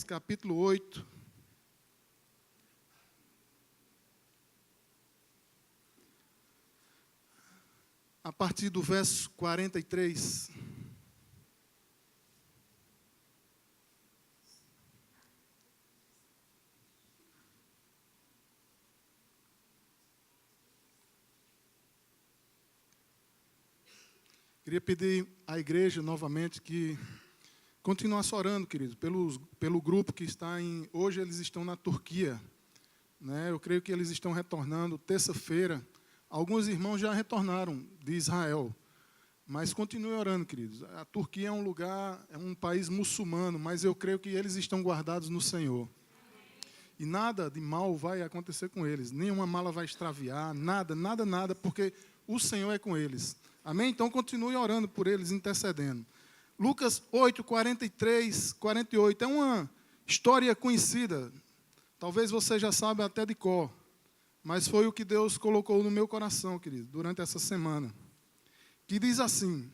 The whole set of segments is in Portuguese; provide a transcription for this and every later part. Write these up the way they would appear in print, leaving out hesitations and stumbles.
capítulo 8. A partir do verso 43. Queria pedir à igreja novamente que continuasse orando, queridos, pelo grupo que está em... Hoje eles estão na Turquia, né? Eu creio que eles estão retornando terça-feira. Alguns irmãos já retornaram de Israel, mas continue orando, queridos. A Turquia é um lugar, é um país muçulmano, mas eu creio que eles estão guardados no Senhor. E nada de mal vai acontecer com eles, nenhuma mala vai extraviar, nada, porque o Senhor é com eles. Amém? Então continue orando por eles, intercedendo. Lucas 8, 43, 48, é uma história conhecida. Talvez você já saiba até de cor. Mas foi o que Deus colocou no meu coração, querido, durante essa semana. Que diz assim: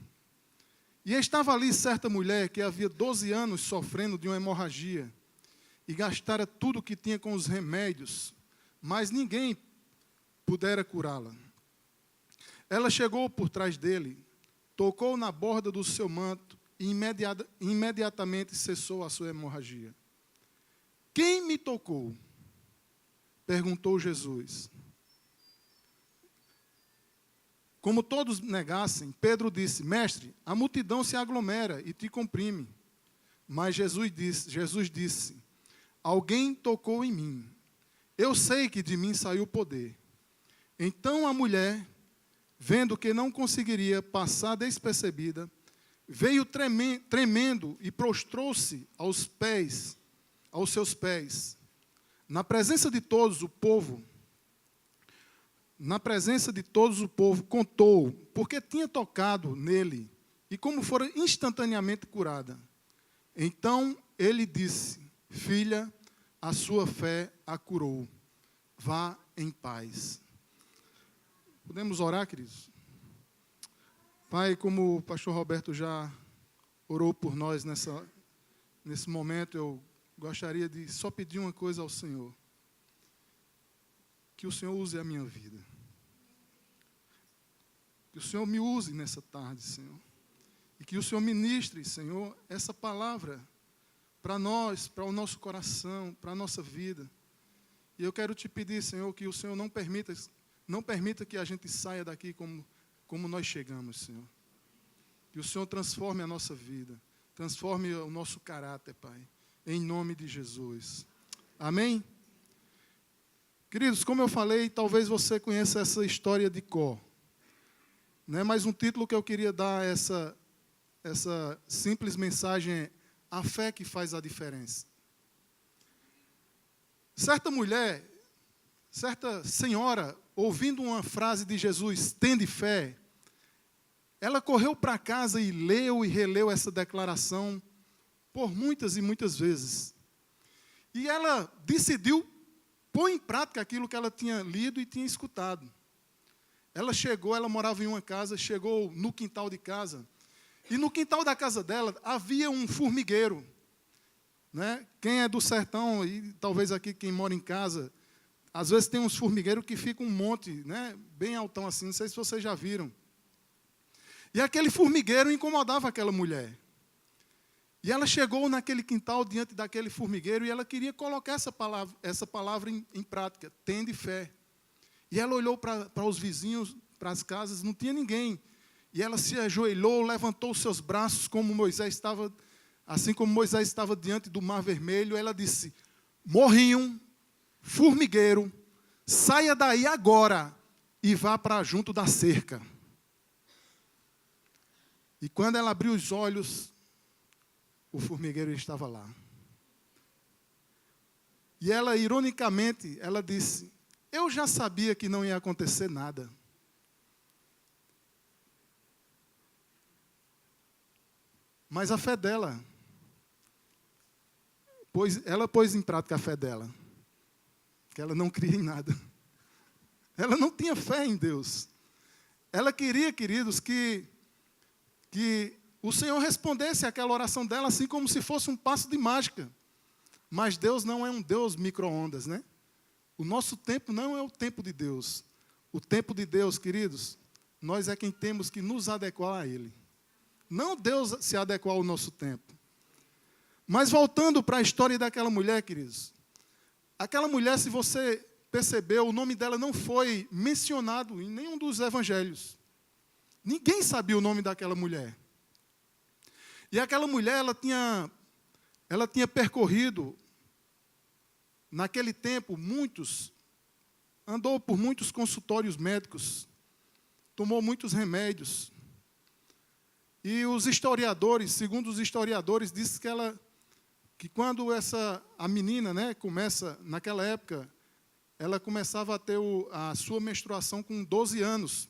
E estava ali certa mulher que havia 12 anos sofrendo de uma hemorragia, e gastara tudo o que tinha com os remédios, mas ninguém pudera curá-la. Ela chegou por trás dele, tocou na borda do seu manto, e imediatamente cessou a sua hemorragia. Quem me tocou? Perguntou Jesus. Como todos negassem, Pedro disse: Mestre, a multidão se aglomera e te comprime. Mas Jesus disse: Alguém tocou em mim. Eu sei que de mim saiu o poder. Então a mulher, vendo que não conseguiria passar despercebida, veio tremendo e prostrou-se aos seus pés. Na presença de todos o povo, contou porque tinha tocado nele e como fora instantaneamente curada. Então ele disse: Filha, a sua fé a curou. Vá em paz. Podemos orar, queridos? Pai, como o pastor Roberto já orou por nós nesse momento, eu gostaria de só pedir uma coisa ao Senhor. Que o Senhor use a minha vida. Que o Senhor me use nessa tarde, Senhor. E que o Senhor ministre, Senhor, essa palavra para nós, para o nosso coração, para a nossa vida. E eu quero te pedir, Senhor, que o Senhor não permita que a gente saia daqui como nós chegamos, Senhor. Que o Senhor transforme a nossa vida, transforme o nosso caráter, Pai. Em nome de Jesus. Amém? Queridos, como eu falei, talvez você conheça essa história de cor. Né? Mas um título que eu queria dar a essa simples mensagem é: a fé que faz a diferença. Certa mulher, certa senhora, ouvindo uma frase de Jesus, tende fé, ela correu para casa e leu e releu essa declaração por muitas e muitas vezes. E ela decidiu pôr em prática aquilo que ela tinha lido e tinha escutado. Ela morava em uma casa, chegou no quintal de casa, e no quintal da casa dela havia um formigueiro. Né? Quem é do sertão, e talvez aqui quem mora em casa, às vezes tem uns formigueiros que ficam um monte, né? Bem altão assim, não sei se vocês já viram. E aquele formigueiro incomodava aquela mulher. E ela chegou naquele quintal, diante daquele formigueiro, e ela queria colocar essa palavra em prática, tende fé. E ela olhou para os vizinhos, para as casas, não tinha ninguém. E ela se ajoelhou, levantou os seus braços, assim como Moisés estava diante do Mar Vermelho. Ela disse: Morrinho, formigueiro, saia daí agora e vá para junto da cerca. E quando ela abriu os olhos, o formigueiro estava lá. E ela, ironicamente, ela disse: eu já sabia que não ia acontecer nada. Mas a fé dela, ela pôs em prática a fé dela. Que ela não cria em nada. Ela não tinha fé em Deus. Ela queria, queridos, que o Senhor respondesse àquela oração dela assim como se fosse um passo de mágica. Mas Deus não é um Deus micro-ondas, né? O nosso tempo não é o tempo de Deus. O tempo de Deus, queridos, nós é quem temos que nos adequar a Ele. Não Deus se adequar ao nosso tempo. Mas voltando para a história daquela mulher, queridos. Aquela mulher, se você percebeu, o nome dela não foi mencionado em nenhum dos evangelhos. Ninguém sabia o nome daquela mulher. E aquela mulher, ela tinha percorrido, naquele tempo, andou por muitos consultórios médicos, tomou muitos remédios. E os historiadores, segundo os historiadores, dizem que quando a menina, né, naquela época, ela começava a ter a sua menstruação com 12 anos.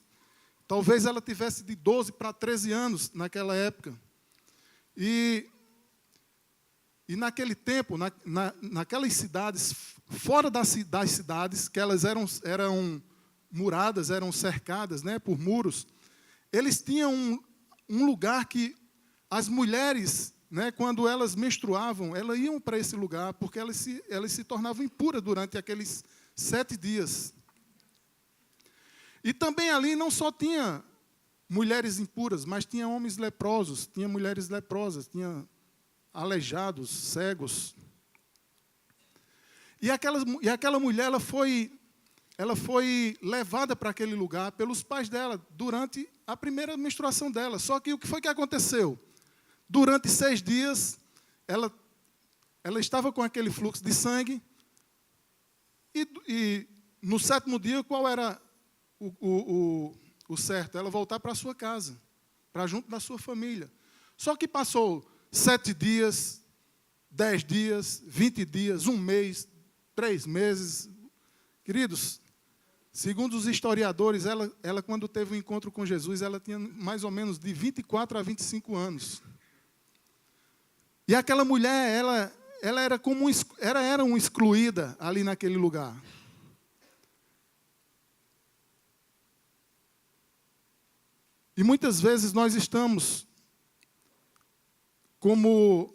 Talvez ela tivesse de 12 para 13 anos naquela época. E naquele tempo, naquelas cidades, fora das cidades, que elas eram muradas, eram cercadas, né, por muros, eles tinham um lugar que as mulheres, né, quando elas menstruavam, elas iam para esse lugar, porque elas se tornavam impuras durante aqueles 7 dias. E também ali não só tinha mulheres impuras, mas tinha homens leprosos, tinha mulheres leprosas, tinha aleijados, cegos. E aquela mulher, ela foi levada para aquele lugar pelos pais dela durante a primeira menstruação dela. Só que o que foi que aconteceu? Durante 6 dias, ela estava com aquele fluxo de sangue. E no 7º dia, qual era o certo? Ela voltar para a sua casa, para junto da sua família. Só que passou 7 dias, 10 dias, 20 dias, 1 mês, 3 meses. Queridos, segundo os historiadores, ela quando teve um encontro com Jesus, ela tinha mais ou menos de 24 a 25 anos. E aquela mulher, ela era uma excluída ali naquele lugar. E muitas vezes nós estamos como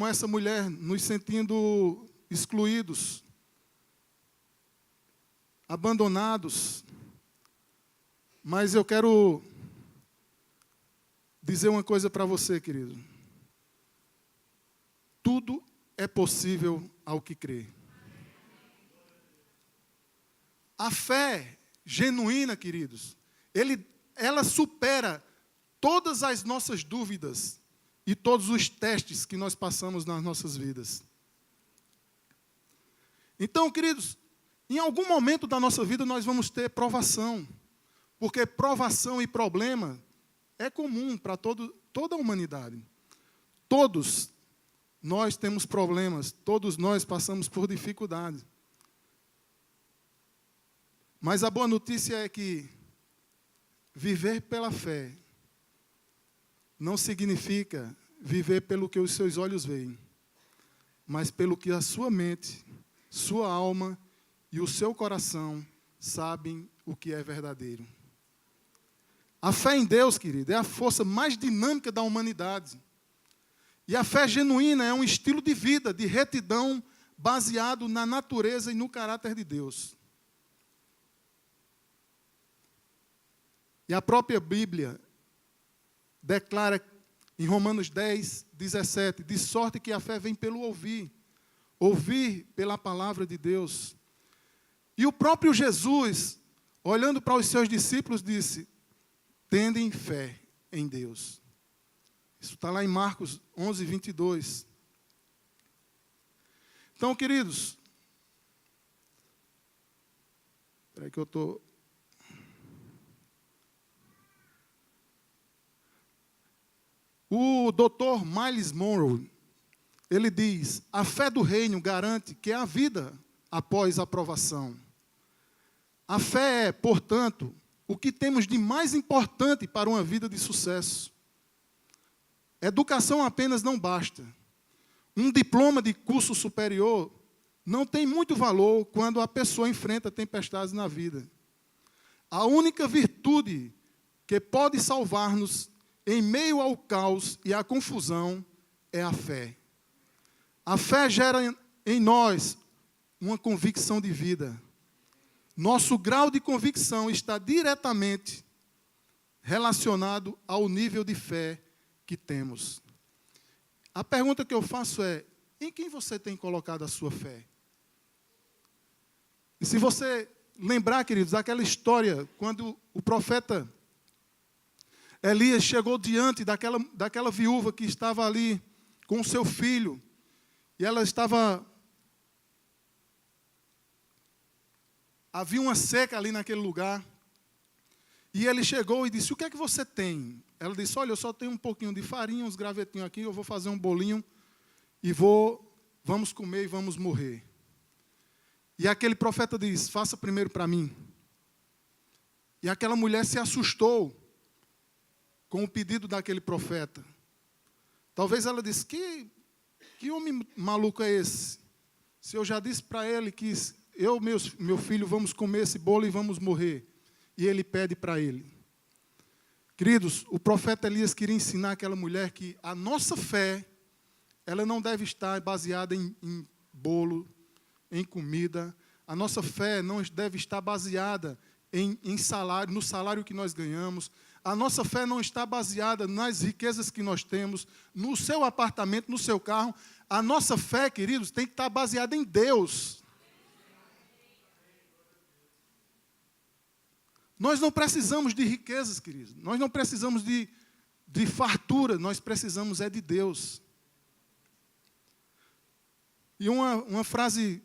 essa mulher, nos sentindo excluídos, abandonados. Mas eu quero dizer uma coisa para você, querido. Tudo é possível ao que crê. A fé genuína, queridos, ela supera todas as nossas dúvidas e todos os testes que nós passamos nas nossas vidas. Então, queridos, em algum momento da nossa vida nós vamos ter provação, porque provação e problema é comum para toda a humanidade. Todos nós temos problemas, todos nós passamos por dificuldades. Mas a boa notícia é que viver pela fé não significa viver pelo que os seus olhos veem, mas pelo que a sua mente, sua alma e o seu coração sabem o que é verdadeiro. A fé em Deus, querido, é a força mais dinâmica da humanidade. E a fé genuína é um estilo de vida, de retidão, baseado na natureza e no caráter de Deus. E a própria Bíblia declara em Romanos 10, 17, de sorte que a fé vem pelo ouvir pela palavra de Deus. E o próprio Jesus, olhando para os seus discípulos, disse, tendem fé em Deus. Isso está lá em Marcos 11, 22. Então, queridos, espera aí que eu estou... O Dr. Myles Monroe, ele diz, a fé do reino garante que há vida após a provação. A fé é, portanto, o que temos de mais importante para uma vida de sucesso. Educação apenas não basta. Um diploma de curso superior não tem muito valor quando a pessoa enfrenta tempestades na vida. A única virtude que pode salvar-nos em meio ao caos e à confusão é a fé. A fé gera em nós uma convicção de vida. Nosso grau de convicção está diretamente relacionado ao nível de fé que temos. A pergunta que eu faço é: em quem você tem colocado a sua fé? E se você lembrar, queridos, daquela história, quando o profeta Elias chegou diante daquela viúva que estava ali com o seu filho, e ela estava... Havia uma seca ali naquele lugar, e ele chegou e disse: o que é que você tem? Ela disse: olha, eu só tenho um pouquinho de farinha, uns gravetinhos aqui, eu vou fazer um bolinho, e vamos comer e vamos morrer. E aquele profeta diz: faça primeiro para mim. E aquela mulher se assustou com o pedido daquele profeta. Talvez ela disse: que homem maluco é esse? Se eu já disse para ele que eu, meu filho, vamos comer esse bolo e vamos morrer. E ele pede para ele. Queridos, o profeta Elias queria ensinar aquela mulher que a nossa fé, ela não deve estar baseada em bolo, em comida. A nossa fé não deve estar baseada em salário, no salário que nós ganhamos. A nossa fé não está baseada nas riquezas que nós temos, no seu apartamento, no seu carro. A nossa fé, queridos, tem que estar baseada em Deus. Nós não precisamos de riquezas, queridos. Nós não precisamos de fartura. Nós precisamos é de Deus. E uma frase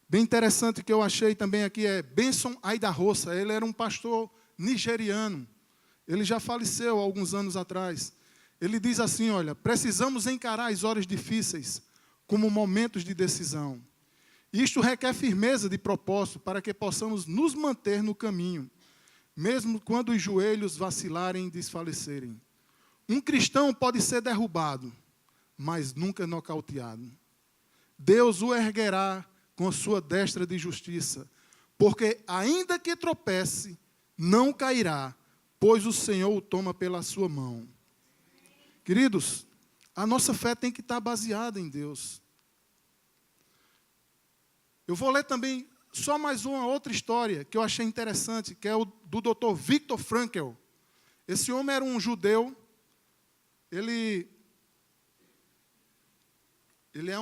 bem interessante que eu achei também aqui é Benson Idahosa. Ele era um pastor nigeriano. Ele já faleceu há alguns anos atrás. Ele diz assim: olha, precisamos encarar as horas difíceis como momentos de decisão. Isto requer firmeza de propósito para que possamos nos manter no caminho, mesmo quando os joelhos vacilarem e desfalecerem. Um cristão pode ser derrubado, mas nunca nocauteado. Deus o erguerá com a sua destra de justiça, porque ainda que tropece, não cairá, pois o Senhor o toma pela sua mão. Queridos, a nossa fé tem que estar baseada em Deus. Eu vou ler também só mais uma outra história que eu achei interessante, que é o do Dr. Viktor Frankl. Esse homem era um judeu. Ele é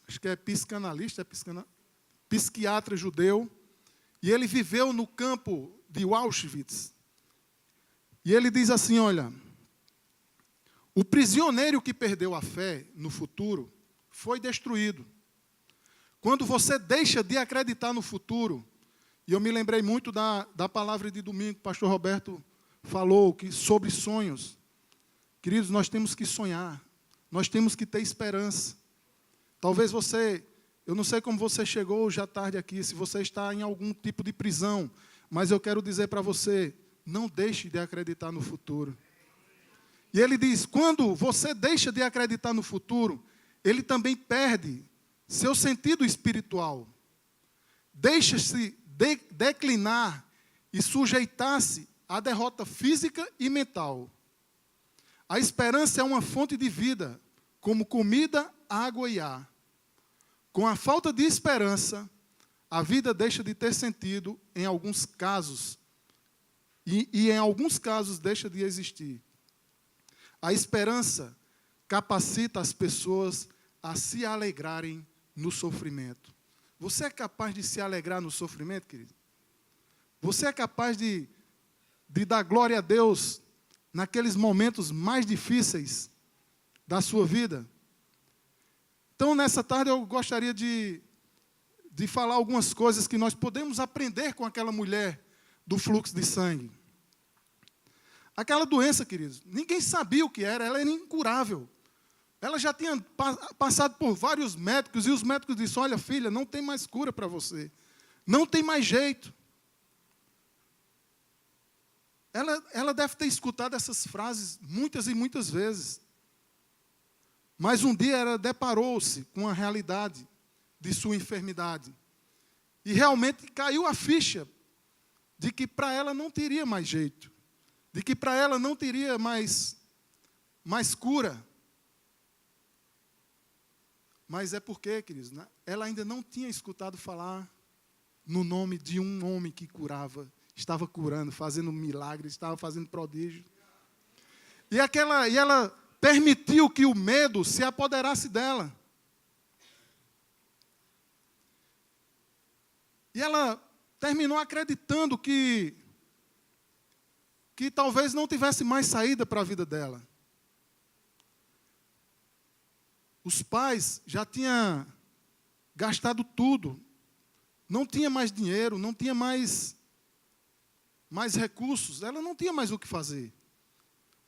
acho que é psicanalista, psiquiatra judeu. E ele viveu no campo de Auschwitz. E ele diz assim, olha: o prisioneiro que perdeu a fé no futuro foi destruído. Quando você deixa de acreditar no futuro, e eu me lembrei muito da palavra de domingo que o pastor Roberto falou sobre sonhos. Queridos, nós temos que sonhar, nós temos que ter esperança. Talvez eu não sei como você chegou hoje à tarde aqui, se você está em algum tipo de prisão, mas eu quero dizer para você, não deixe de acreditar no futuro. E ele diz, quando você deixa de acreditar no futuro, ele também perde seu sentido espiritual. Deixa-se declinar e sujeitar-se à derrota física e mental. A esperança é uma fonte de vida, como comida, água e ar. Com a falta de esperança, a vida deixa de ter sentido em alguns casos. E em alguns casos deixa de existir. A esperança capacita as pessoas a se alegrarem no sofrimento. Você é capaz de se alegrar no sofrimento, querido? Você é capaz de dar glória a Deus naqueles momentos mais difíceis da sua vida? Então, nessa tarde, eu gostaria de falar algumas coisas que nós podemos aprender com aquela mulher do fluxo de sangue. Aquela doença, queridos, ninguém sabia o que era, ela era incurável. Ela já tinha passado por vários médicos, e os médicos disseram, olha, filha, não tem mais cura para você. Não tem mais jeito. Ela deve ter escutado essas frases muitas e muitas vezes. Mas um dia ela deparou-se com a realidade de sua enfermidade. E realmente caiu a ficha de que para ela não teria mais jeito. De que para ela não teria mais cura. Mas é porque, queridos, ela ainda não tinha escutado falar no nome de um homem que curava, estava curando, fazendo milagres, estava fazendo prodígio. E ela permitiu que o medo se apoderasse dela. E ela terminou acreditando que talvez não tivesse mais saída para a vida dela. Os pais já tinham gastado tudo. Não tinha mais dinheiro, não tinha mais recursos. Ela não tinha mais o que fazer.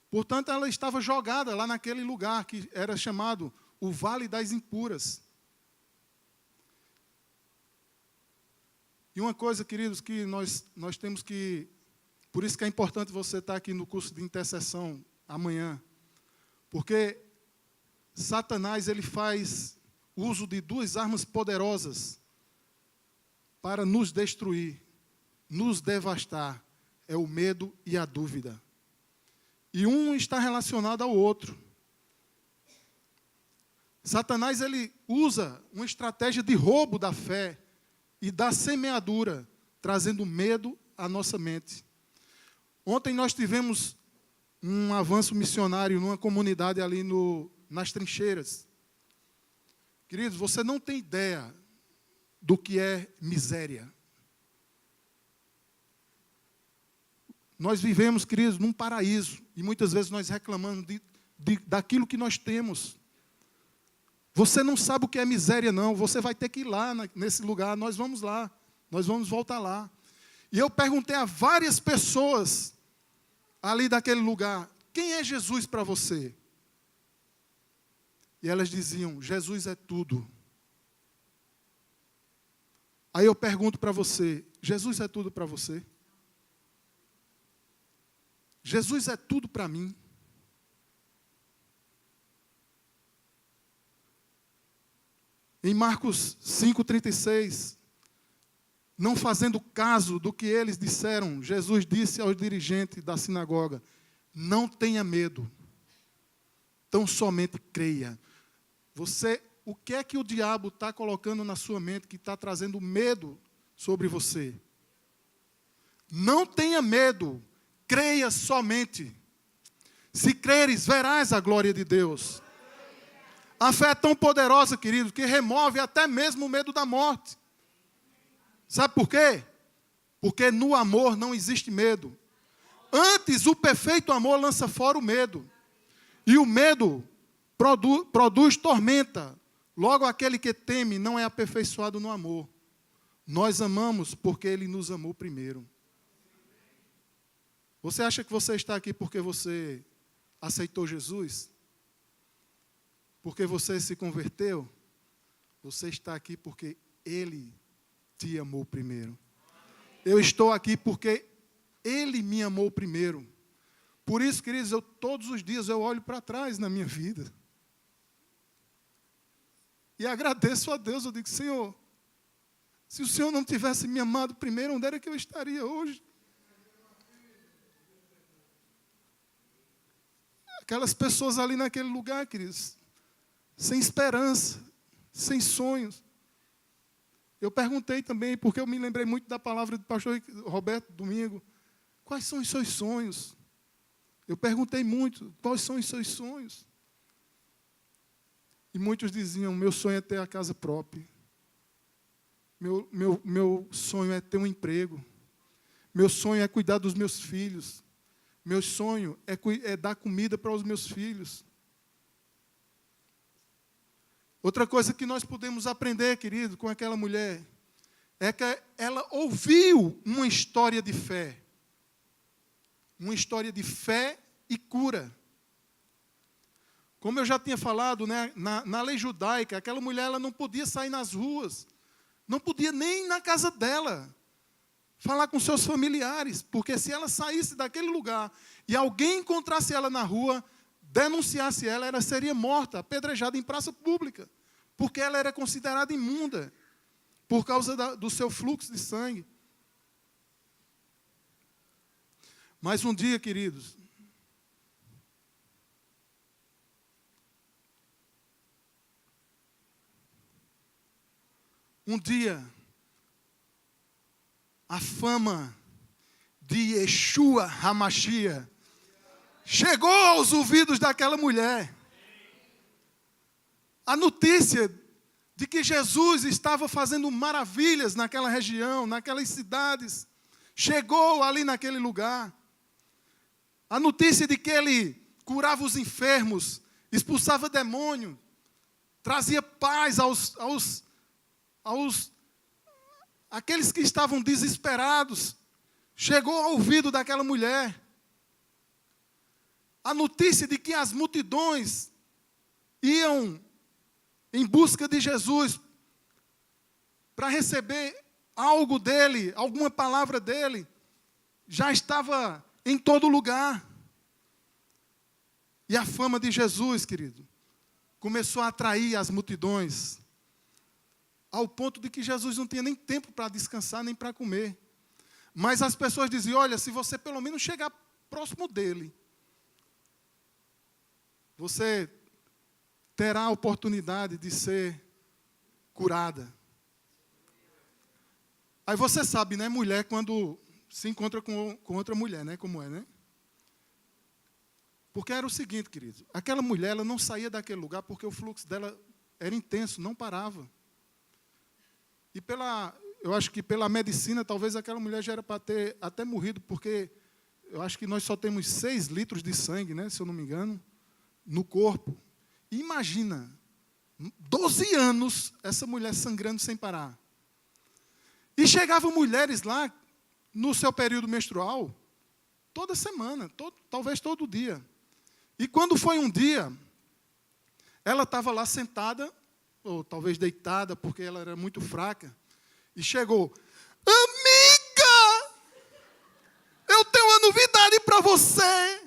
Portanto, ela estava jogada lá naquele lugar que era chamado o Vale das Impuras. E uma coisa, queridos, que nós temos que... Por isso que é importante você estar aqui no curso de intercessão amanhã. Porque Satanás, ele faz uso de duas armas poderosas para nos destruir, nos devastar. É o medo e a dúvida. E um está relacionado ao outro. Satanás, ele usa uma estratégia de roubo da fé e da semeadura, trazendo medo à nossa mente. Ontem nós tivemos um avanço missionário numa comunidade ali nas trincheiras. Queridos, você não tem ideia do que é miséria. Nós vivemos, queridos, num paraíso. E muitas vezes nós reclamamos daquilo que nós temos. Você não sabe o que é miséria, não. Você vai ter que ir lá nesse lugar. Nós vamos lá. Nós vamos voltar lá. E eu perguntei a várias pessoas ali daquele lugar: quem é Jesus para você? E elas diziam: Jesus é tudo. Aí eu pergunto para você: Jesus é tudo para você? Jesus é tudo para mim? Em Marcos 5,36, não fazendo caso do que eles disseram, Jesus disse aos dirigentes da sinagoga: não tenha medo, tão somente creia. O que é que o diabo está colocando na sua mente que está trazendo medo sobre você? Não tenha medo, creia somente. Se creres, verás a glória de Deus. A fé é tão poderosa, querido, que remove até mesmo o medo da morte. Sabe por quê? Porque no amor não existe medo. Antes, o perfeito amor lança fora o medo. E o medo produz tormenta. Logo, aquele que teme não é aperfeiçoado no amor. Nós amamos porque Ele nos amou primeiro. Você acha que você está aqui porque você aceitou Jesus? Porque você se converteu? Você está aqui porque Ele te amou primeiro. Eu estou aqui porque Ele me amou primeiro. Por isso, queridos, todos os dias eu olho para trás na minha vida. E agradeço a Deus. Eu digo: Senhor, se o Senhor não tivesse me amado primeiro, onde era que eu estaria hoje? Aquelas pessoas ali naquele lugar, queridos, sem esperança, sem sonhos. Eu perguntei também, porque eu me lembrei muito da palavra do pastor Roberto domingo: quais são os seus sonhos? Eu perguntei muito: quais são os seus sonhos? E muitos diziam: meu sonho é ter a casa própria. Meu sonho é ter um emprego. Meu sonho é cuidar dos meus filhos. Meu sonho é dar comida para os meus filhos. Outra coisa que nós podemos aprender, querido, com aquela mulher, é que ela ouviu uma história de fé. Uma história de fé e cura. Como eu já tinha falado, né, na lei judaica, aquela mulher ela não podia sair nas ruas. Não podia nem na casa dela falar com seus familiares. Porque se ela saísse daquele lugar e alguém encontrasse ela na rua, denunciasse ela seria morta, apedrejada em praça pública. Porque ela era considerada imunda por causa do seu fluxo de sangue. Mas um dia, queridos, um dia, a fama de Yeshua HaMashiach chegou aos ouvidos daquela mulher. A notícia de que Jesus estava fazendo maravilhas naquela região, naquelas cidades, chegou ali naquele lugar. A notícia de que ele curava os enfermos, expulsava demônio, trazia paz aqueles que estavam desesperados, chegou ao ouvido daquela mulher. A notícia de que as multidões iam em busca de Jesus para receber algo dele, alguma palavra dele, já estava em todo lugar. E a fama de Jesus, querido, começou a atrair as multidões, ao ponto de que Jesus não tinha nem tempo para descansar, nem para comer. Mas as pessoas diziam, olha, se você pelo menos chegar próximo dele, você terá a oportunidade de ser curada. Aí você sabe, né, mulher, quando se encontra com outra mulher, né, como é, né? Porque era o seguinte, querido, aquela mulher, ela não saía daquele lugar porque o fluxo dela era intenso, não parava. E eu acho que pela medicina, talvez aquela mulher já era para ter até morrido, porque eu acho que nós só temos 6 litros de sangue, né, se eu não me engano, no corpo. E imagina, 12 anos, essa mulher sangrando sem parar. E chegavam mulheres lá, no seu período menstrual, toda semana, talvez todo dia. E quando foi um dia, ela estava lá sentada, ou talvez deitada, porque ela era muito fraca, e chegou, amiga, eu tenho uma novidade para você.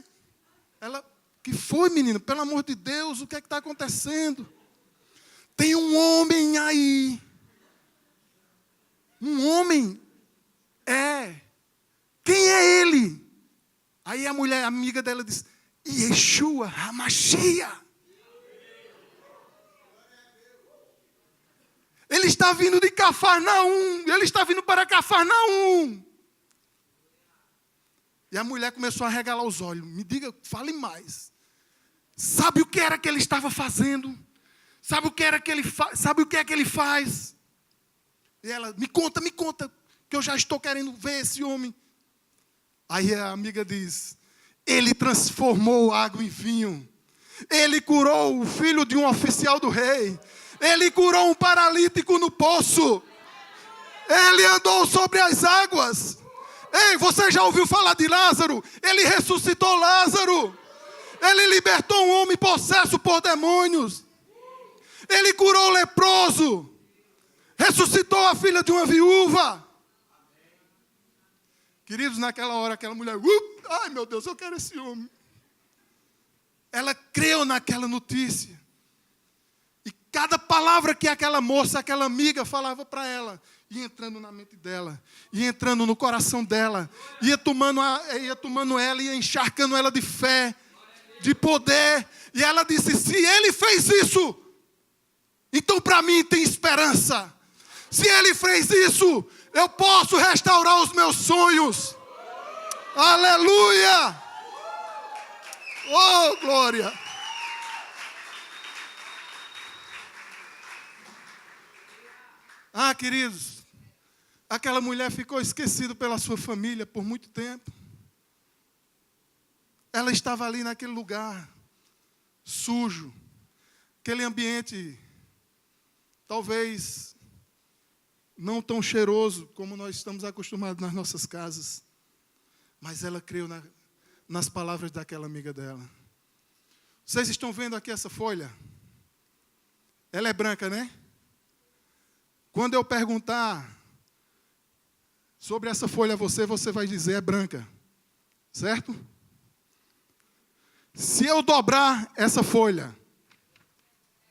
Ela, que foi, menino? Pelo amor de Deus, o que é que está acontecendo? Tem um homem aí. Um homem? É. Quem é ele? Aí a mulher, a amiga dela, disse, Yeshua HaMashiach. Ele está vindo de Cafarnaum. Ele está vindo para Cafarnaum. E a mulher começou a regalar os olhos. Me diga, fale mais. Sabe o que era que ele estava fazendo? Sabe o que era que ele sabe o que é que ele faz? E ela, me conta, que eu já estou querendo ver esse homem. Aí a amiga diz, ele transformou água em vinho. Ele curou o filho de um oficial do rei. Ele curou um paralítico no poço. Ele andou sobre as águas. Ei, você já ouviu falar de Lázaro? Ele ressuscitou Lázaro. Ele libertou um homem possesso por demônios. Ele curou o leproso. Ressuscitou a filha de uma viúva. Queridos, naquela hora, aquela mulher, ai meu Deus, eu quero esse homem. Ela creu naquela notícia. E cada palavra que aquela moça, aquela amiga falava para ela, ia entrando na mente dela, ia entrando no coração dela, ia tomando ela, ia encharcando ela de fé, de poder. E ela disse, se ele fez isso, então para mim tem esperança. Se ele fez isso, eu posso restaurar os meus sonhos. Aleluia! Oh, glória! Ah, queridos, aquela mulher ficou esquecida pela sua família por muito tempo. Ela estava ali naquele lugar sujo, aquele ambiente talvez não tão cheiroso como nós estamos acostumados nas nossas casas. Mas ela creu nas palavras daquela amiga dela. Vocês estão vendo aqui essa folha? Ela é branca, né? Quando eu perguntar sobre essa folha a você, você vai dizer é branca. Certo? Se eu dobrar essa folha,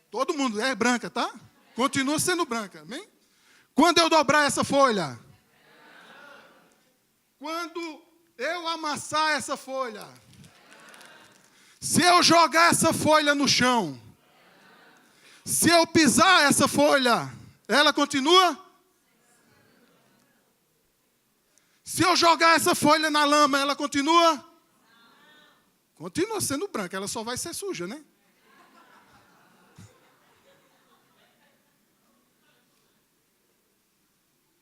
todo mundo é branca, tá? Continua sendo branca, amém? Quando eu dobrar essa folha, quando eu amassar essa folha, se eu jogar essa folha no chão, se eu pisar essa folha, Ela continua? Se eu jogar essa folha na lama, ela continua? Continua sendo branca, ela só vai ser suja, né?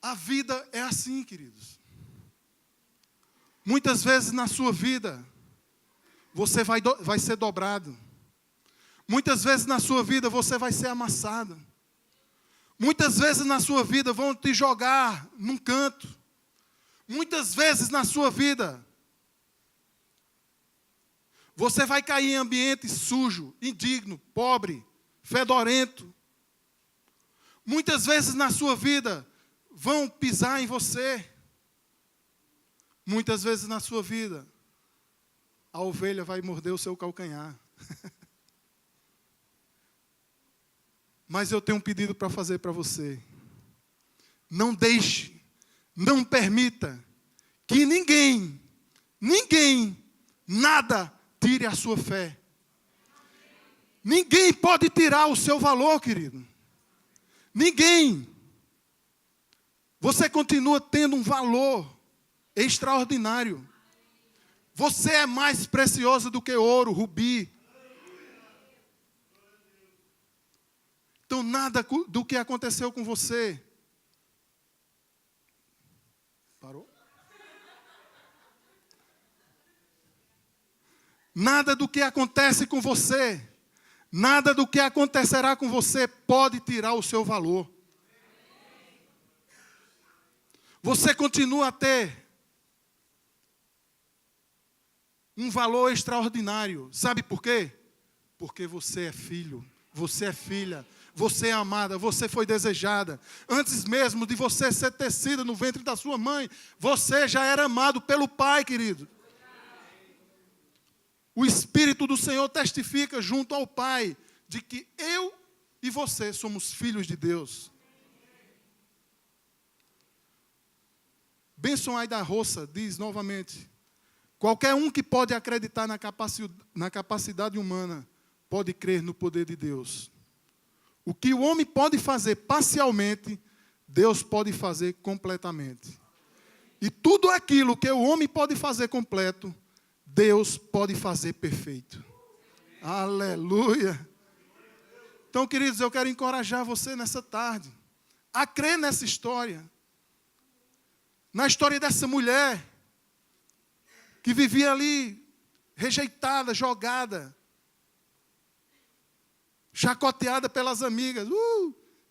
A vida é assim, queridos. Muitas vezes na sua vida, você vai ser dobrado. Muitas vezes na sua vida, você vai ser amassado. Muitas vezes na sua vida, vão te jogar num canto. Muitas vezes na sua vida, você vai cair em ambiente sujo, indigno, pobre, fedorento. Muitas vezes na sua vida, vão pisar em você. Muitas vezes na sua vida, a ovelha vai morder o seu calcanhar. Mas eu tenho um pedido para fazer para você. Não deixe, não permita que ninguém, nada tire a sua fé. Ninguém pode tirar o seu valor, querido. Ninguém. Você continua tendo um valor extraordinário. Você é mais precioso do que ouro, rubi. Então, nada do que aconteceu com você. Parou? Nada do que acontece com você, nada do que acontecerá com você pode tirar o seu valor. Você continua a ter um valor extraordinário. Sabe por quê? Porque você é filho, você é filha, você é amada, você foi desejada. Antes mesmo de você ser tecida no ventre da sua mãe, você já era amado pelo Pai, querido. O Espírito do Senhor testifica junto ao Pai de que eu e você somos filhos de Deus. Benson Aida Roça diz novamente: qualquer um que pode acreditar na capacidade humana pode crer no poder de Deus. O que o homem pode fazer parcialmente, Deus pode fazer completamente. E tudo aquilo que o homem pode fazer completo, Deus pode fazer perfeito. Aleluia! Então, queridos, eu quero encorajar você nessa tarde a crer nessa história. Na história dessa mulher que vivia ali rejeitada, jogada, chacoteada pelas amigas.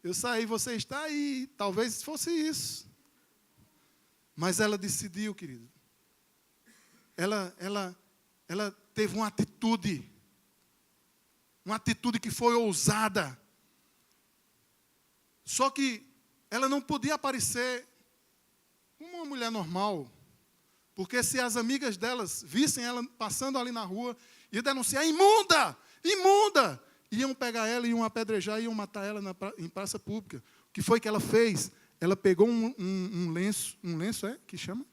Eu saí, você está aí. Talvez fosse isso. Mas ela decidiu, querido. Ela teve uma atitude que foi ousada. Só que ela não podia aparecer como uma mulher normal, porque se as amigas delas vissem ela passando ali na rua e denunciar: imunda, imunda, iam pegar ela, iam apedrejar, iam matar ela em praça pública. O que foi que ela fez? Ela pegou um lenço que chama?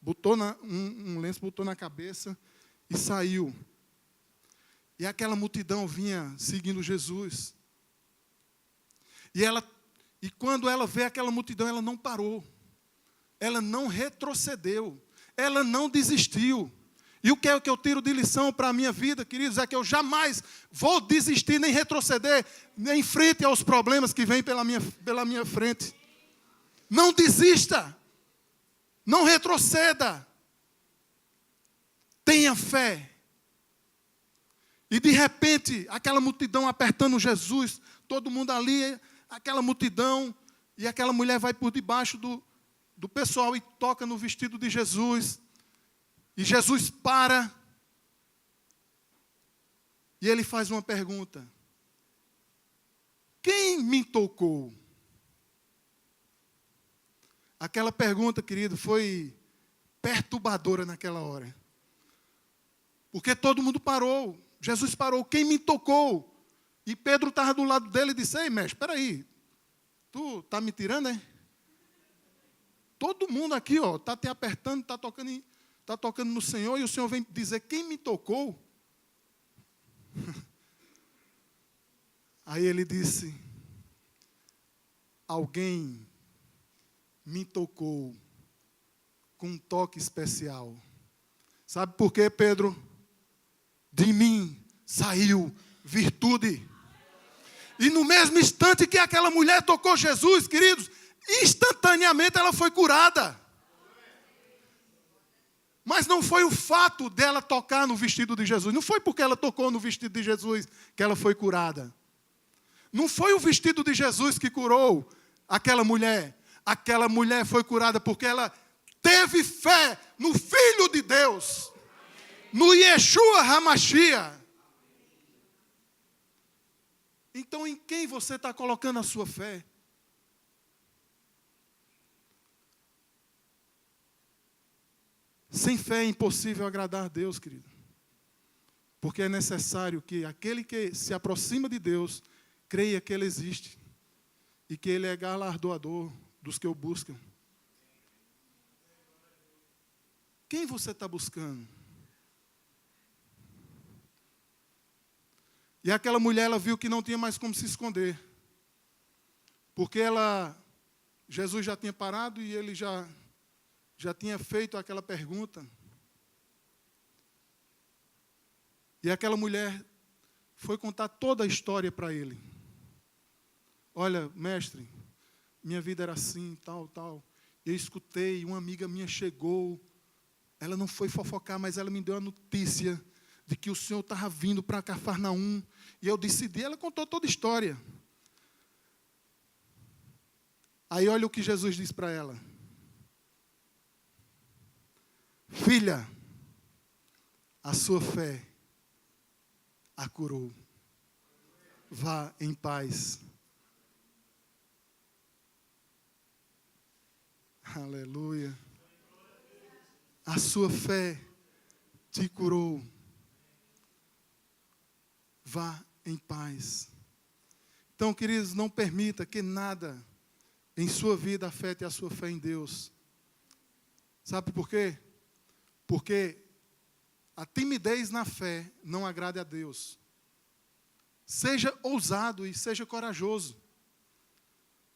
Botou um lenço, botou na cabeça e saiu. E aquela multidão vinha seguindo Jesus. E quando ela vê aquela multidão, ela não parou. Ela não retrocedeu. Ela não desistiu. E o que é que eu tiro de lição para a minha vida, queridos, é que eu jamais vou desistir, nem retroceder, nem em frente aos problemas que vêm pela minha frente. Não desista. Não retroceda. Tenha fé. E de repente, aquela multidão apertando Jesus, todo mundo ali, aquela multidão, e aquela mulher vai por debaixo do pessoal e toca no vestido de Jesus. E Jesus para. E ele faz uma pergunta: quem me tocou? Aquela pergunta, querido, foi perturbadora naquela hora. Porque todo mundo parou. Jesus parou. Quem me tocou? E Pedro estava do lado dele e disse: ei, mestre, espera aí. Tu está me tirando, é? Todo mundo aqui está te apertando, está tocando no Senhor, e o Senhor vem dizer: quem me tocou? Aí ele disse: alguém me tocou com um toque especial. Sabe por quê, Pedro? De mim saiu virtude. E no mesmo instante que aquela mulher tocou Jesus, queridos, instantaneamente ela foi curada. Mas não foi o fato dela tocar no vestido de Jesus. Não foi porque ela tocou no vestido de Jesus que ela foi curada. Não foi o vestido de Jesus que curou aquela mulher. Aquela mulher foi curada porque ela teve fé no Filho de Deus. No Yeshua HaMashiach. Então, em quem você está colocando a sua fé? Sem fé é impossível agradar a Deus, querido. Porque é necessário que aquele que se aproxima de Deus creia que Ele existe e que Ele é galardoador dos que o buscam. Quem você está buscando? E aquela mulher, ela viu que não tinha mais como se esconder. Porque Jesus já tinha parado e ele já tinha feito aquela pergunta. E aquela mulher foi contar toda a história para ele. Olha, mestre, minha vida era assim, tal, tal. Eu escutei, uma amiga minha chegou. Ela não foi fofocar, mas ela me deu a notícia de que o Senhor estava vindo para Cafarnaum. E eu decidi, ela contou toda a história. Aí olha o que Jesus diz para ela. Filha, a sua fé a curou. Vá em paz. Aleluia. A sua fé te curou. Vá em paz. Então, queridos, não permita que nada em sua vida afete a sua fé em Deus. Sabe por quê? Porque a timidez na fé não agrada a Deus. Seja ousado e seja corajoso.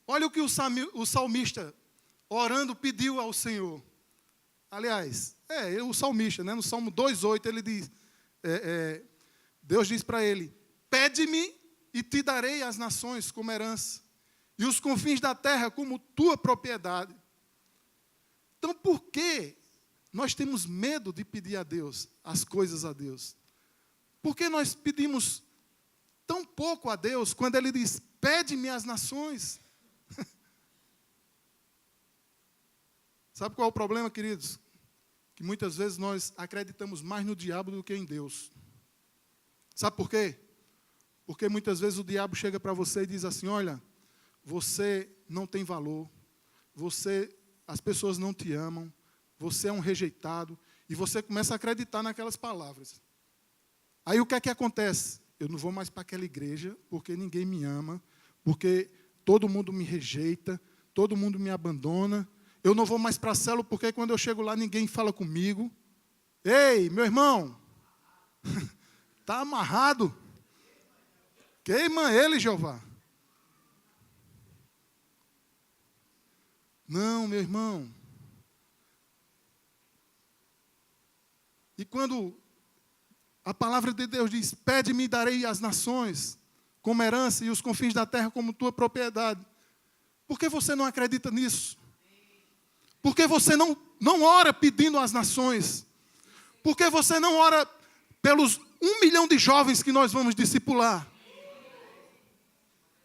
Olha o que o salmista, orando, pediu ao Senhor. Aliás, o salmista, né? No Salmo 2,8, ele diz, Deus diz para ele, pede-me e te darei as nações como herança, e os confins da terra como tua propriedade. Então, por que nós temos medo de pedir a Deus, as coisas a Deus? Por que nós pedimos tão pouco a Deus, quando Ele diz, pede-me as nações? Sabe qual é o problema, queridos? Que muitas vezes nós acreditamos mais no diabo do que em Deus. Sabe por quê? Porque muitas vezes o diabo chega para você e diz assim, olha, você não tem valor, as pessoas não te amam, você é um rejeitado, e você começa a acreditar naquelas palavras. Aí o que é que acontece? Eu não vou mais para aquela igreja, porque ninguém me ama, porque todo mundo me rejeita, todo mundo me abandona. Eu não vou mais para a célula, porque quando eu chego lá ninguém fala comigo. Ei, meu irmão, está amarrado. Queima ele, Jeová. Não, meu irmão. E quando a palavra de Deus diz, pede-me e darei as nações como herança e os confins da terra como tua propriedade. Por que você não acredita nisso? Por que você não ora pedindo as nações? Por que você não ora pelos 1 milhão de jovens que nós vamos discipular?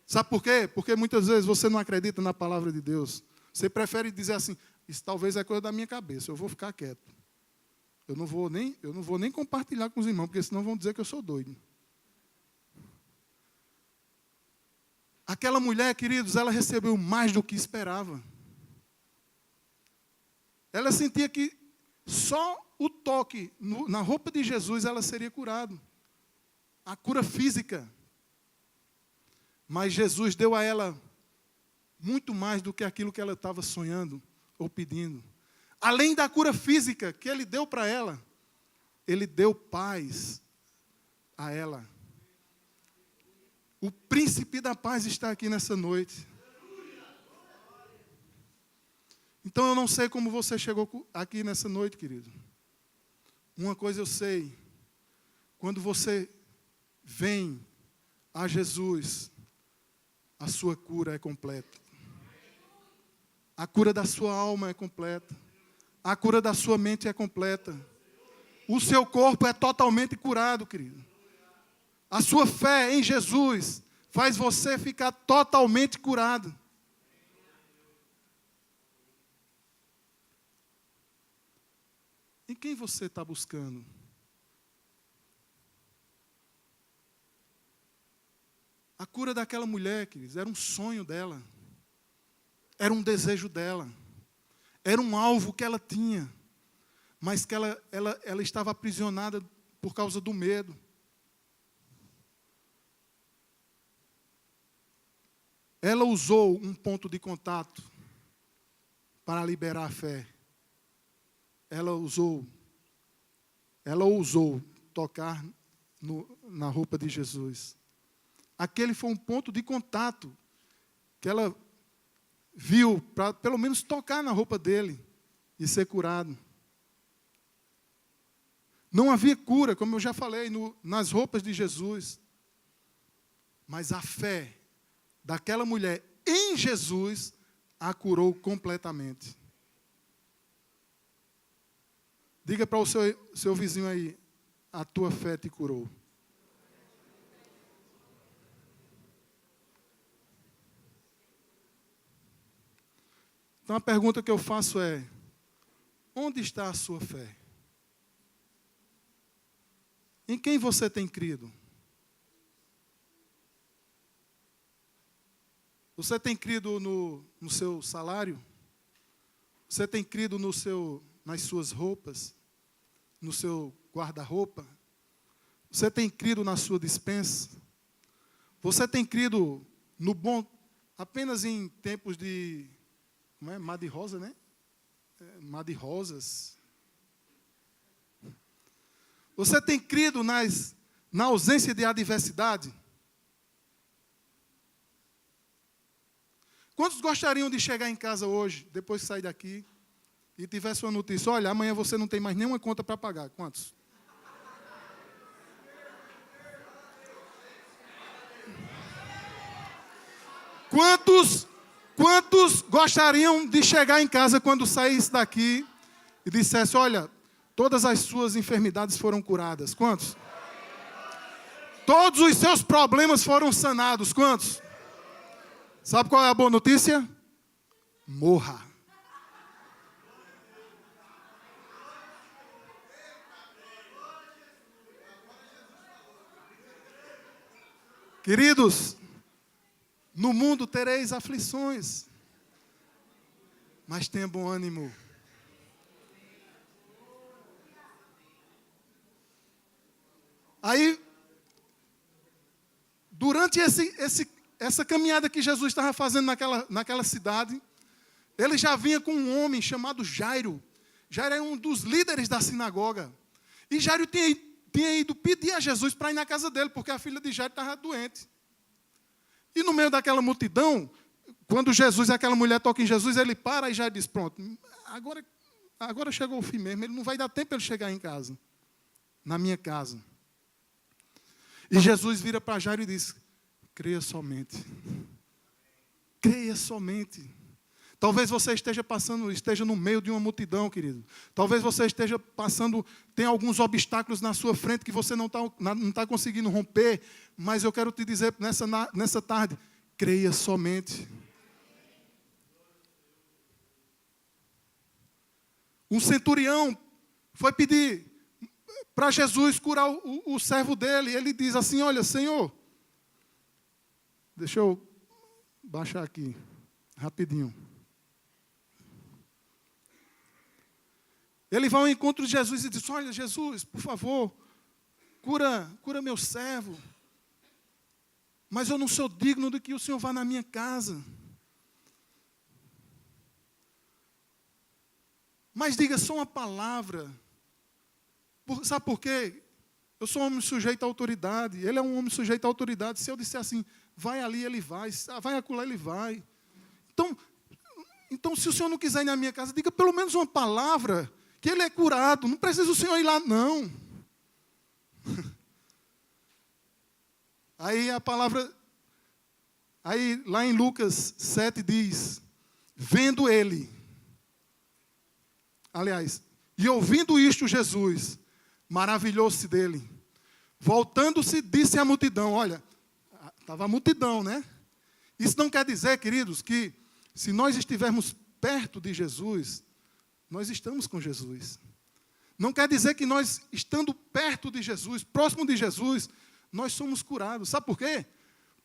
Sabe por quê? Porque muitas vezes você não acredita na palavra de Deus. Você prefere dizer assim, isso talvez é coisa da minha cabeça, eu vou ficar quieto. Eu não vou nem compartilhar com os irmãos, porque senão vão dizer que eu sou doido. Aquela mulher, queridos, ela recebeu mais do que esperava. Ela sentia que só o toque na roupa de Jesus ela seria curada. A cura física. Mas Jesus deu a ela muito mais do que aquilo que ela estava sonhando ou pedindo. Além da cura física que Ele deu para ela, Ele deu paz a ela. O príncipe da paz está aqui nessa noite. Então eu não sei como você chegou aqui nessa noite, querido. Uma coisa eu sei, quando você vem a Jesus, a sua cura é completa. A cura da sua alma é completa. A cura da sua mente é completa. O seu corpo é totalmente curado, querido. A sua fé em Jesus faz você ficar totalmente curado. Em quem você está buscando? A cura daquela mulher, queridos, era um sonho dela. Era um desejo dela. Era um alvo que ela tinha. Mas que ela estava aprisionada por causa do medo. Ela usou um ponto de contato para liberar a fé. Ela ousou tocar na roupa de Jesus. Aquele foi um ponto de contato que ela viu para pelo menos tocar na roupa dele e ser curado. Não havia cura, como eu já falei, nas roupas de Jesus. Mas a fé daquela mulher em Jesus a curou completamente. Diga para o seu vizinho aí, a tua fé te curou. Então a pergunta que eu faço é, onde está a sua fé? Em quem você tem crido? Você tem crido no seu salário? Você tem crido nas suas roupas? No seu guarda-roupa? Você tem crido na sua despensa? Você tem crido no bom, apenas em tempos de, como é? Mar de rosa, né? Mar de rosas. Você tem crido na ausência de adversidade? Quantos gostariam de chegar em casa hoje, depois de sair daqui, e tivesse uma notícia, olha, amanhã você não tem mais nenhuma conta para pagar? Quantos? Quantos gostariam de chegar em casa quando saísse daqui e dissesse, olha, todas as suas enfermidades foram curadas? Quantos? Todos os seus problemas foram sanados? Quantos? Sabe qual é a boa notícia? Morra. Queridos, no mundo tereis aflições, mas tenha bom ânimo. Aí, durante essa caminhada que Jesus estava fazendo naquela cidade, ele já vinha com um homem chamado Jairo. Jairo é um dos líderes da sinagoga. E Jairo tinha ido pedir a Jesus para ir na casa dele, porque a filha de Jairo estava doente. E no meio daquela multidão, quando Jesus e aquela mulher tocam em Jesus, ele para e Jairo diz, pronto, agora chegou o fim mesmo, ele não vai dar tempo para ele chegar em casa, na minha casa. E Jesus vira para Jairo e diz, creia somente. Creia somente. Talvez você esteja no meio de uma multidão, querido. Talvez você esteja tem alguns obstáculos na sua frente que você não está conseguindo romper. Mas eu quero te dizer nessa tarde, creia somente. Um centurião foi pedir para Jesus curar o servo dele. Ele diz assim, olha, Senhor, deixa eu baixar aqui, rapidinho. Ele vai ao encontro de Jesus e diz, olha, Jesus, por favor, cura meu servo. Mas eu não sou digno de que o Senhor vá na minha casa. Mas diga só uma palavra. Sabe por quê? Eu sou um homem sujeito à autoridade. Ele é um homem sujeito à autoridade. Se eu disser assim, vai ali, ele vai. Vai acolá, ele vai. Então, Então, se o senhor não quiser ir na minha casa, diga pelo menos uma palavra, que ele é curado. Não precisa o senhor ir lá, não. Aí a palavra... Aí, lá em Lucas 7 diz, vendo ele... Aliás, e ouvindo isto Jesus, maravilhou-se dele. Voltando-se, disse à multidão, olha, estava a multidão, né? Isso não quer dizer, queridos, que se nós estivermos perto de Jesus, nós estamos com Jesus. Não quer dizer que nós, estando perto de Jesus, próximo de Jesus, nós somos curados. Sabe por quê?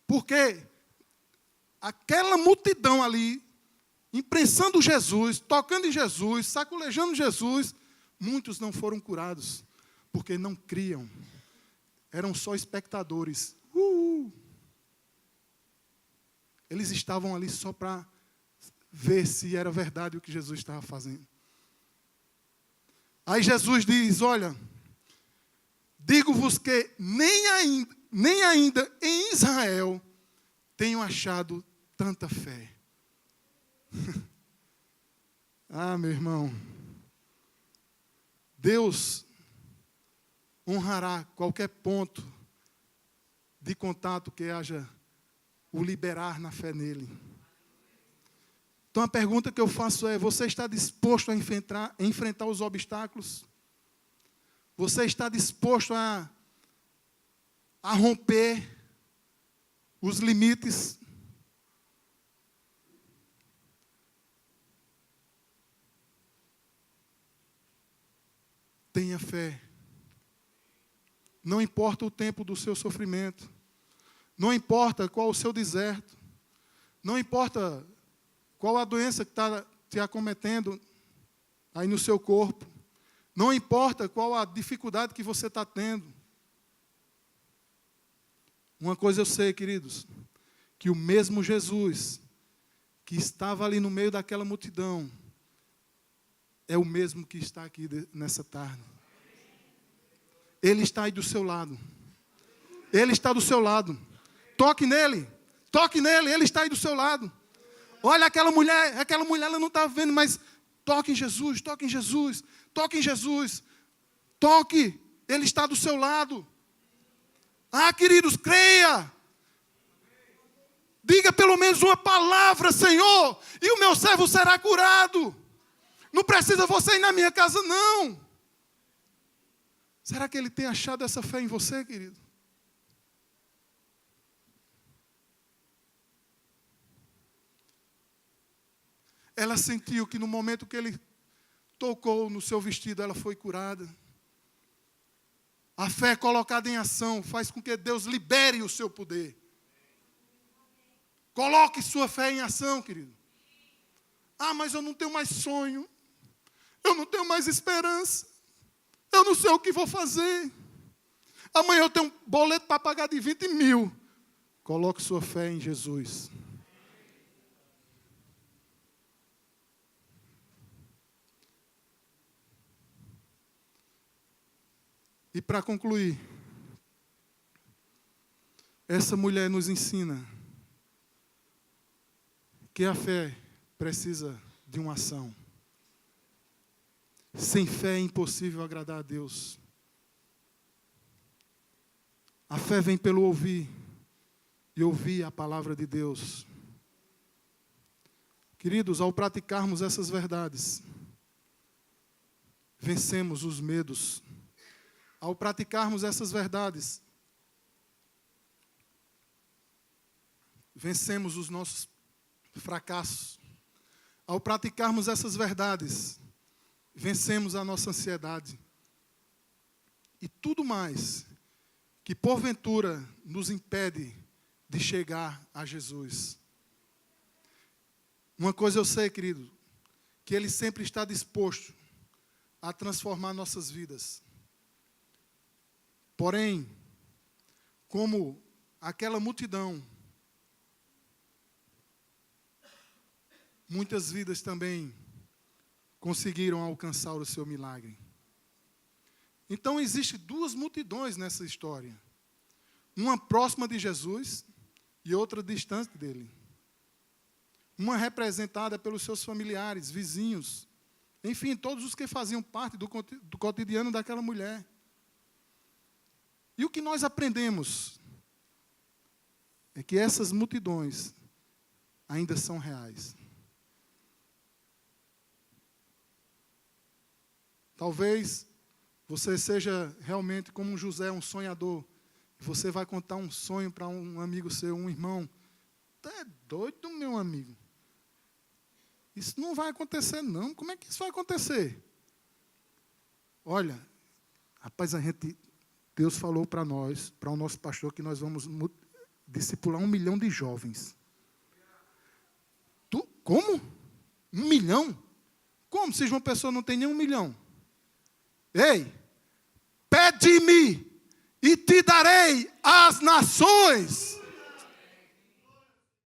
Porque aquela multidão ali, imprensando Jesus, tocando em Jesus, sacolejando Jesus, muitos não foram curados, porque não criam. Eram só espectadores. Eles estavam ali só para ver se era verdade o que Jesus estava fazendo. Aí Jesus diz, olha, digo-vos que nem ainda em Israel tenho achado tanta fé. Ah, meu irmão, Deus honrará qualquer ponto de contato que haja o liberar na fé nele. Então a pergunta que eu faço é, você está disposto a enfrentar os obstáculos? Você está disposto a romper os limites? Tenha fé. Não importa o tempo do seu sofrimento. Não importa qual o seu deserto. Não importa qual a doença que está te acometendo aí no seu corpo. Não importa qual a dificuldade que você está tendo. Uma coisa eu sei, queridos, que o mesmo Jesus que estava ali no meio daquela multidão é o mesmo que está aqui nessa tarde. Ele está aí do seu lado. Ele está do seu lado. Toque nele, ele está aí do seu lado. Olha aquela mulher ela não está vendo, mas toque em Jesus, toque em Jesus, toque em Jesus. Toque, ele está do seu lado. Ah, queridos, creia. Diga pelo menos uma palavra, Senhor, e o meu servo será curado. Não precisa você ir na minha casa, não. Será que ele tem achado essa fé em você, querido? Ela sentiu que no momento que ele tocou no seu vestido, ela foi curada. A fé colocada em ação faz com que Deus libere o seu poder. Coloque sua fé em ação, querido. Ah, mas eu não tenho mais sonho. Eu não tenho mais esperança. Eu não sei o que vou fazer. Amanhã eu tenho um boleto para pagar de 20 mil. Coloque sua fé em Jesus. E para concluir, essa mulher nos ensina que a fé precisa de uma ação. Sem fé é impossível agradar a Deus. A fé vem pelo ouvir, e ouvir a palavra de Deus. Queridos, ao praticarmos essas verdades, vencemos os medos. Ao praticarmos essas verdades, vencemos os nossos fracassos. Ao praticarmos essas verdades, vencemos a nossa ansiedade. E tudo mais que porventura nos impede de chegar a Jesus. Uma coisa eu sei, querido, que Ele sempre está disposto a transformar nossas vidas. Porém, como aquela multidão, muitas vidas também conseguiram alcançar o seu milagre. Então, existem duas multidões nessa história. Uma próxima de Jesus e outra distante dele. uma representada pelos seus familiares, vizinhos, enfim, todos os que faziam parte do cotidiano daquela mulher. E o que nós aprendemos é que essas multidões ainda são reais. Talvez você seja realmente como um José, um sonhador. Você vai contar um sonho para um amigo seu, um irmão. Tu é doido, meu amigo? Isso não vai acontecer, não. Como é que isso vai acontecer? Olha, rapaz, Deus falou para nós, para o nosso pastor, que nós vamos discipular 1 milhão de jovens. Como? 1 milhão? Como se João Pessoa não tem nem 1 milhão? Ei, pede-me e te darei as nações.